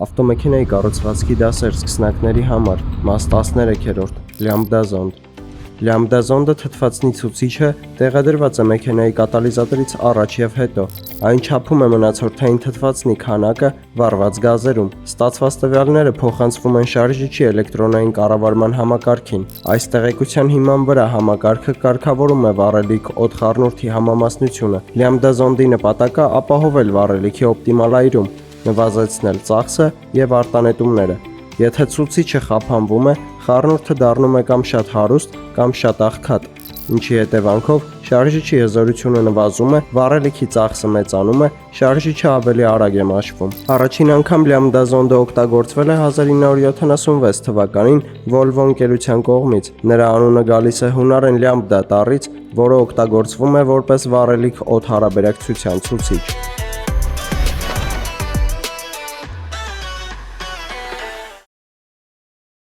Ավտոմեքենայի կառուցվածքի դասեր սկսնակների համար, մաս 13-րդ, լյամբդա զոնդ։ Լյամբդա զոնդը թթվածնի ցուցիչ է, տեղադրված է մեքենայի կատալիզատորից առաջ եւ հետո։ Այն չափում է մնացորդային թթվածնի քանակը վառված գազերում։ Ստացված տվյալները փոխանցվում են շարժիչի էլեկտրոնային կառավարման համակարգին։ Այս տեղեկության հիման վրա համակարգը կարգավորում է վառելիք օդ խառնուրդի համամասնությունը։ Լյամբդա զոնդի նպատակը ապահովել վառելիքի օպտիմալ այրում, նվազեցնել ծախսը եւ արտանետումները։ Եթե ցուցիչը խափանվում է, խառնուրդը դառնում է կամ շատ հարուստ, կամ շատ աղքատ, ինչի հետևանքով շարժիչի հզորությունը նվազում է, վառելիքի ծախսը մեծանում է, շարժիչը ավելի արագ է մաշվում։ Առաջին անգամ լյամբդա զոնդը օգտագործվել է 1976 թվականին Volvo ընկերության կողմից։ Նրա անունը գալիս է հունարեն լյամբդա տառից, որը օգտագործվում է որպես վառելիք օդ հարաբերակցության ցուցիչ։